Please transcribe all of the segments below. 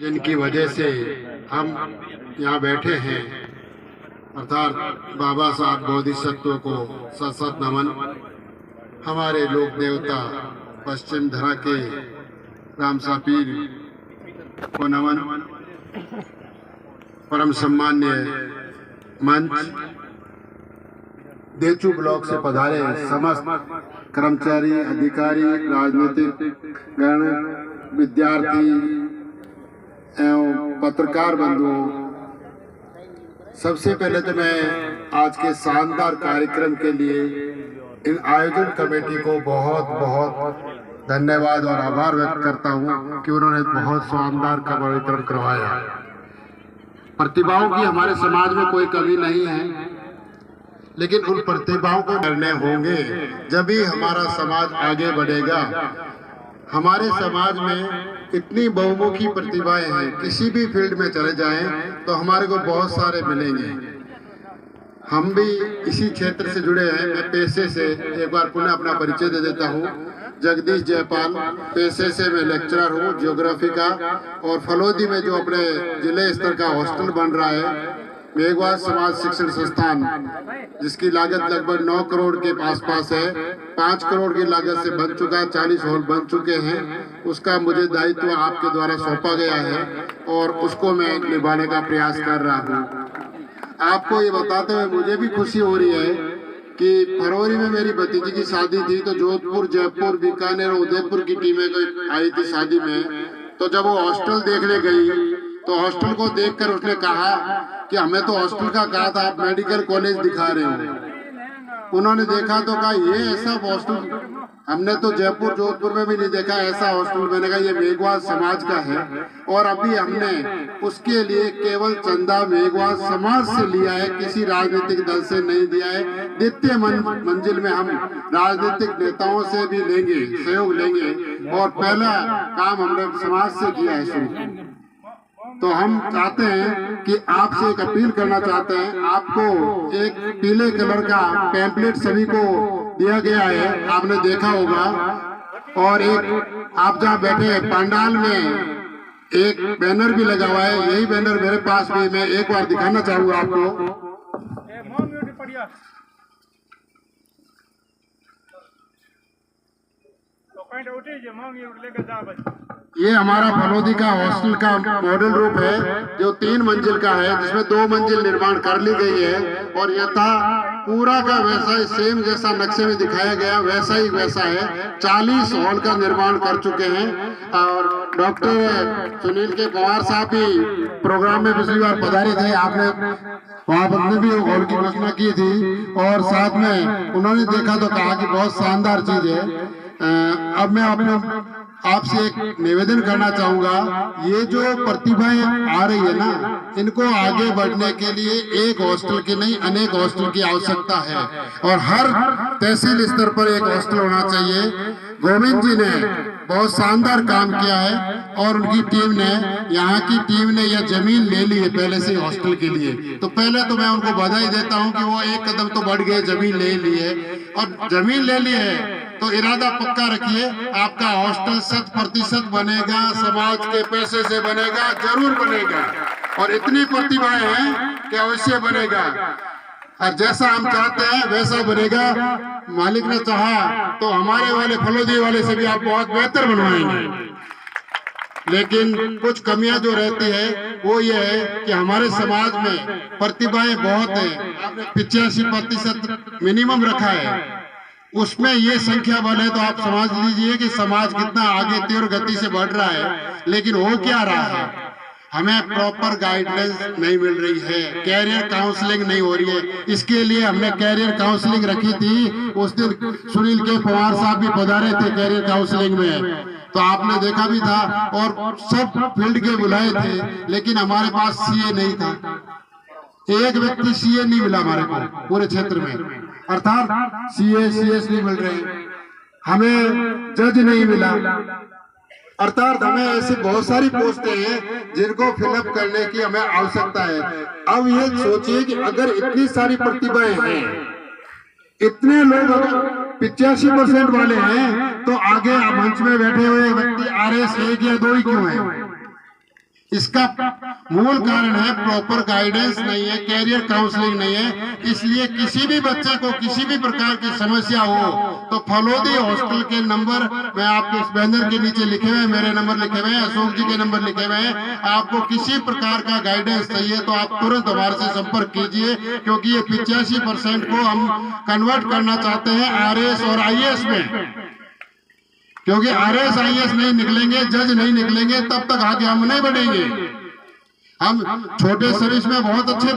जिनकी वजह से हम यहाँ बैठे हैं, अर्थात बाबा साहब बोधिसत्व को सत सत नमन। हमारे लोक देवता पश्चिम धरा के रामसा पीर को नमन। परम सम्मान्य मंच देचू ब्लॉक से पधारे समस्त कर्मचारी, अधिकारी, राजनीतिक गण, विद्यार्थी एवं पत्रकार बंधुओं, सबसे पहले तो मैं आज के शानदार कार्यक्रम के लिए इन आयोजन कमेटी को बहुत बहुत धन्यवाद और आभार व्यक्त करता हूं कि उन्होंने बहुत शानदार कार्यक्रम करवाया। प्रतिभाओं की हमारे समाज में कोई कमी नहीं है, लेकिन उन प्रतिभाओं को करने होंगे जब ही हमारा समाज आगे बढ़ेगा। हमारे समाज में इतनी बहुमुखी प्रतिभाएं हैं, किसी भी फील्ड में चले जाएं तो हमारे को बहुत सारे मिलेंगे। हम भी इसी क्षेत्र से जुड़े हैं। मैं पेशे से एक बार पुनः अपना परिचय दे देता हूं। जगदीश जयपाल, पेशे से मैं लेक्चरर हूं ज्योग्राफी का, और फलोदी में जो अपने जिले स्तर का हॉस्टल बन रहा है मेघवाद समाज शिक्षण संस्थान, जिसकी लागत लगभग 9 करोड़ के आसपास है, 5 करोड़ की लागत से बन चुका है, 40 हॉल बन चुके हैं। उसका मुझे दायित्व आपके द्वारा सौंपा गया है और उसको मैं निभाने का प्रयास कर रहा हूँ। आपको ये बताते हुए मुझे भी खुशी हो रही है कि फरवरी में मेरी भतीजी की शादी थी, तो जोधपुर, जयपुर, बीकानेर, उदयपुर की टीमें आई थी शादी में। तो जब वो हॉस्टल देखने गई तो हॉस्टल को देखकर उसने कहा कि हमें तो हॉस्टल का कहा था, आप मेडिकल कॉलेज दिखा रहे हो। उन्होंने देखा तो कहा ये ऐसा हॉस्टल हमने तो जयपुर, जोधपुर में भी नहीं देखा ऐसा हॉस्टल। मैंने कहा ये मेघवाद समाज का है, और अभी हमने उसके लिए केवल चंदा मेघवाद समाज से लिया है, किसी राजनीतिक दल से नहीं दिया है। द्वितीय मंजिल में हम राजनीतिक नेताओं से भी लेंगे, सहयोग लेंगे, और पहला काम हमने समाज से किया है शुरू। तो हम चाहते हैं कि आपसे एक अपील करना चाहते हैं। आपको एक पीले कलर का पैम्पलेट सभी को दिया गया है, आपने देखा होगा, और एक आप जहाँ बैठे हैं पंडाल में एक बैनर भी लगा हुआ है। यही बैनर मेरे पास भी, मैं एक बार दिखाना चाहूंगा आपको। ये हमारा फलोदी का हॉस्टल का मॉडल रूप है, जो 3 मंजिल का है, जिसमें 2 मंजिल निर्माण कर ली गई है, और यथा पूरा का वैसा ही सेम जैसा नक्शे में दिखाया गया वैसा ही वैसा है। 40 हॉल का निर्माण कर चुके हैं, और डॉक्टर सुनील के पवार साहब भी प्रोग्राम में पिछली बार पधारे थे, आपने वहाँ पर भी हॉल की घोषणा की थी, और साथ में उन्होंने देखा तो कहा कि बहुत शानदार चीज है। अब मैं आपसे एक निवेदन करना चाहूंगा, ये जो प्रतिभाएं आ रही है ना, इनको आगे बढ़ने के लिए एक हॉस्टल की नहीं अनेक हॉस्टल की आवश्यकता है, और हर तहसील स्तर पर एक हॉस्टल होना चाहिए। गोविंद जी ने बहुत शानदार काम किया है, और उनकी टीम ने, यहाँ की टीम ने यह जमीन ले ली है पहले से हॉस्टल के लिए। तो पहले तो मैं उनको बधाई देता हूँ कि वो एक कदम तो बढ़ गए, जमीन ले ली है, और जमीन ले ली है तो इरादा पक्का रखिए, आपका हॉस्टल 100% बनेगा, समाज के पैसे से बनेगा, जरूर बनेगा, और इतनी प्रतिभाएं हैं कि अवश्य बनेगा, और जैसा हम चाहते हैं वैसा बनेगा। मालिक ने चाहा तो हमारे वाले फलोदी वाले से भी आप बहुत बेहतर बनवाएंगे। लेकिन कुछ कमियां जो रहती है वो ये है कि हमारे समाज में प्रतिभाएं बहुत हैं, आपने 85% मिनिमम रखा है, उसमें ये संख्या बल है, तो आप समझ लीजिए कि समाज कितना आगे तीव्र गति से बढ़ रहा है। लेकिन हो क्या रहा है, हमें प्रॉपर गाइडलाइंस नहीं मिल रही है, कैरियर काउंसलिंग नहीं हो रही है। इसके लिए हमने कैरियर काउंसलिंग रखी थी, उस दिन सुनील के पवार साहब भी पधारे थे कैरियर काउंसलिंग में, तो आपने देखा भी था, और सब फील्ड के बुलाए थे, लेकिन हमारे पास सीए नहीं था। एक व्यक्ति सीए नहीं मिला हमारे को पूरे क्षेत्र में, अर्थात सीए सीएस नहीं मिल रहे, हमें जज नहीं मिला, अर्थात हमें ऐसी बहुत सारी पोस्टें हैं जिनको फिलअप करने की हमें आवश्यकता है। अब ये सोचिए कि अगर इतनी सारी प्रतिभाएं हैं, इतने लोग अगर 85% वाले हैं, तो आगे मंच में बैठे हुए व्यक्ति RS 1 या 2 ही क्यों है? इसका मूल कारण है प्रॉपर गाइडेंस नहीं है, कैरियर काउंसलिंग नहीं है। इसलिए किसी भी बच्चे को किसी भी प्रकार की समस्या हो तो फलोदी हॉस्टल के नंबर मैं आपको इस बैनर के नीचे लिखे हुए हैं, मेरे नंबर लिखे हुए हैं, अशोक जी के नंबर लिखे हुए हैं। आपको किसी प्रकार का गाइडेंस चाहिए तो आप तुरंत हमारे से संपर्क कीजिए, क्योंकि ये 85% को हम कन्वर्ट करना चाहते हैं RAS और IAS में। क्योंकि RAS IAS नहीं निकलेंगे, जज नहीं निकलेंगे, तब तक आगे हम नहीं बढ़ेंगे। हम छोटे सर्विस में बहुत अच्छे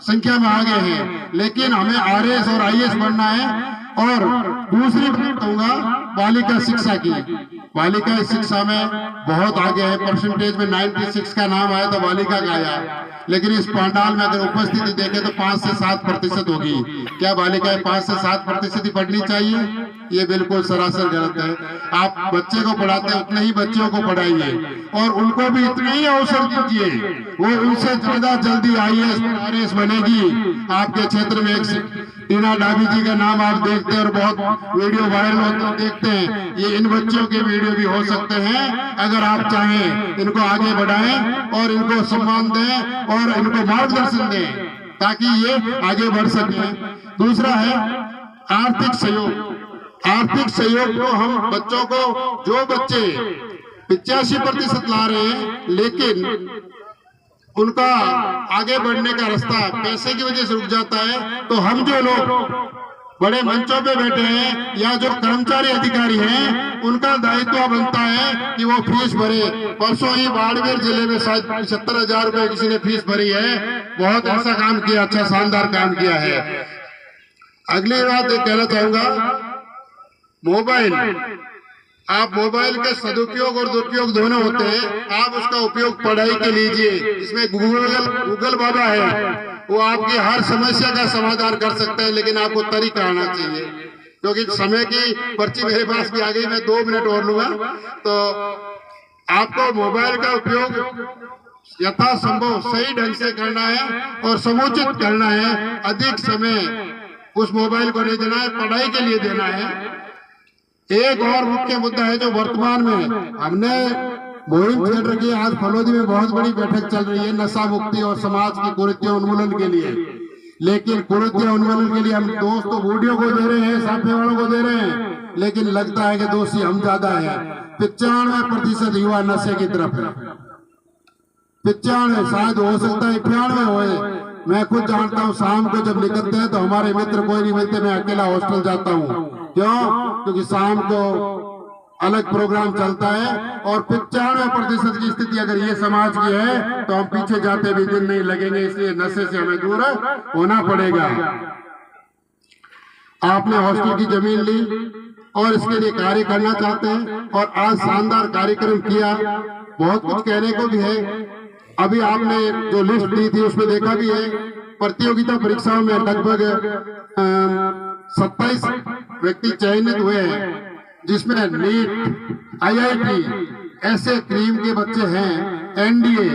संख्या में आगे हैं, लेकिन हमें RAS और IAS बनना है। और दूसरी बात कहूंगा बालिका शिक्षा की। बालिका शिक्षा में बहुत आगे है, परसेंटेज में 96 का नाम आया तो बालिका का आया, लेकिन इस पंडाल में अगर उपस्थिति देखें तो 5 से 7% होगी। क्या बालिकाएं 5 से 7% ही पढ़नी चाहिए? ये बिल्कुल सरासर गलत है। आप बच्चे को पढ़ाते हैं उतने ही बच्चों को पढ़ाइए और उनको भी इतने ही अवसर दीजिए, वो उनसे ज्यादा जल्दी IAS RAS बनेगी। आपके क्षेत्र में एक टीना डाबी जी का नाम आप देखते हैं और बहुत वीडियो वायरल होते देखते हैं। ये इन बच्चों के वीडियो भी हो सकते हैं। अगर आप चाहें इनको आगे बढ़ाएं और इनको सम्मान दें और इनको मार्गदर्शन दें ताकि ये आगे बढ़ सके। दूसरा है आर्थिक सहयोग। आर्थिक सहयोग को हम बच्चों को, जो बच्चे 85% ला रहे हैं लेकिन उनका आगे बढ़ने का रास्ता पैसे की वजह से रुक जाता है, तो हम जो लोग बड़े मंचों पे बैठे हैं या जो कर्मचारी अधिकारी हैं, उनका दायित्व बनता है कि वो फीस भरे। परसों ही बाड़मेर जिले में शायद 75,000 रुपए किसी ने फीस भरी है। बहुत ऐसा काम किया, अच्छा शानदार काम किया है। अगली बात कहना चाहूंगा, मोबाइल। आप मोबाइल के सदुपयोग और दुरुपयोग दोनों होते हैं। आप उसका उपयोग पढ़ाई के लीजिए। इसमें गूगल बाबा है, वो आपकी हर समस्या का समाधान कर सकते हैं, लेकिन आपको तरीका आना चाहिए। क्योंकि समय की पर्ची मेरे पास भी आ गई, मैं 2 मिनट और लूंगा। तो आपको मोबाइल का उपयोग यथासंभव सही ढंग से करना है और समुचित करना है। अधिक समय उस मोबाइल को नहीं देना है, पढ़ाई के लिए देना है। एक और मुख्य मुद्दा है जो वर्तमान में हमने मुहिम छेड़ रखी है। आज फलोदी में बहुत बड़ी बैठक चल रही है नशा मुक्ति और समाज की कुरीतियों उन्मूलन के लिए। लेकिन कुरीतियों उन्मूलन के लिए हम दोस्त तो बूढ़ियों को दे रहे हैं, साफे वालों को दे रहे हैं, लेकिन लगता है कि दोषी हम ज्यादा है। 95% युवा नशे की तरफ है। 95, शायद हो सकता है 98 होए। मैं खुद जानता हूँ, शाम को जब निकलते हैं तो हमारे मित्र कोई नहीं मिलते, मैं अकेला हॉस्टल जाता हूँ। क्यों? क्योंकि शाम को अलग प्रोग्राम चलता है और 95% की स्थिति अगर ये समाज की है तो हम पीछे जाते भी दिन नहीं लगेंगे। इसलिए नशे से हमें दूर होना पड़ेगा। आपने हॉस्टल की जमीन ली और इसके लिए कार्य करना चाहते हैं और आज शानदार कार्यक्रम किया। बहुत कुछ कहने को भी है। अभी आपने जो लिस्ट दी थी उसमें देखा भी है, प्रतियोगिता परीक्षाओं में लगभग 27 व्यक्ति चयनित हुए हैं, जिसमें नीट, IIT ऐसे क्रीम के बच्चे हैं, NDA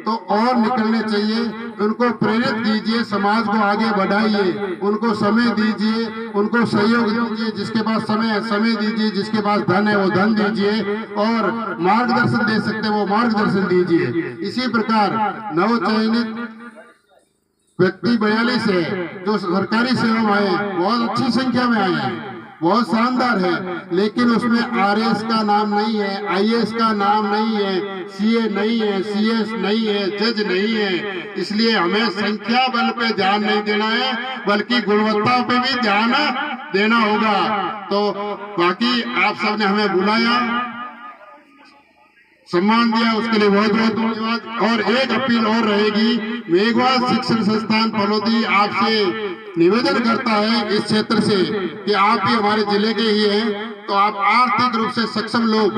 तो और निकलने चाहिए। उनको प्रेरित कीजिए, समाज को आगे बढ़ाइए, उनको समय दीजिए, उनको सहयोग दीजिए। जिसके पास समय है समय दीजिए, जिसके पास धन है वो धन दीजिए और मार्गदर्शन दे सकते वो मार्गदर्शन दीजिए। इसी प्रकार नवचयनित व्यक्ति 42 है जो सरकारी सेवा में आए, बहुत अच्छी संख्या में आए हैं, बहुत शानदार है। लेकिन उसमें RAS का नाम नहीं है, IAS का नाम नहीं है, CA नहीं है, CS नहीं है, जज नहीं है। इसलिए हमें संख्या बल पे ध्यान नहीं देना है, बल्कि गुणवत्ता पे भी ध्यान देना होगा। तो बाकी आप सबने हमें बुलाया, सम्मान दिया, उसके लिए बहुत बहुत धन्यवाद। और एक अपील और रहेगी, मेघवाल शिक्षण संस्थान फलोदी आपसे निवेदन करता है इस क्षेत्र से कि आप भी हमारे जिले के ही हैं, तो आप आर्थिक रूप से सक्षम लोग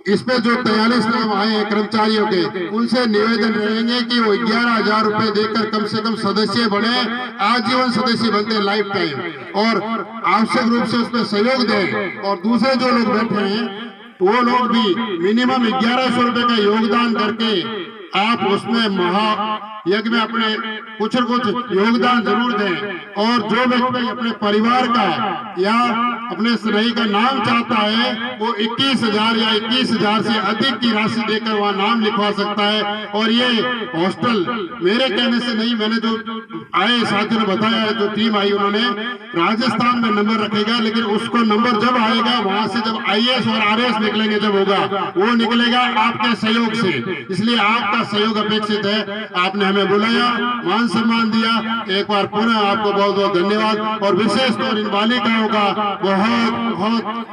इस पे जो 43 नाम आए हैं कर्मचारियों के, उनसे निवेदन रहेंगे कि वो 11,000 रुपए देकर कम से कम सदस्य बने, आजीवन सदस्य बनते हैं, लाइफ टाइम, और आवश्यक रूप से उसमें सहयोग दें। और दूसरे जो लोग बैठे हैं वो लोग भी मिनिमम 1100 रुपए का योगदान करके आप उसमें यज्ञ में अपने कुछ न कुछ योगदान जरूर दें। और जो व्यक्ति अपने परिवार का या अपने स्नेही का नाम चाहता है वो 21,000 या 21,000 से अधिक की राशि देकर वहाँ नाम लिखवा सकता है। और ये हॉस्टल मेरे कहने से नहीं, मैंने जो आए साथियों ने बताया है, जो टीम आई उन्होंने राजस्थान में नंबर रखेगा, लेकिन उसको नंबर जब आएगा वहां से जब IAS और RAS निकलेंगे, जब होगा वो निकलेगा आपके सहयोग से। इसलिए आपका सहयोग अपेक्षित है। आपने हमें बुलाया, मान सम्मान दिया, एक बार पुनः आपको बहुत बहुत धन्यवाद। और विशेष तौर इन बालिकाओं का बहुत बहुत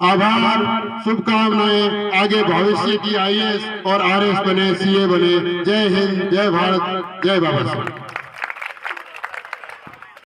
आभार, शुभकामनाएं। आगे भविष्य की IAS और RAS बने, CA बने। जय हिंद, जय भारत, जय बाबा साहब।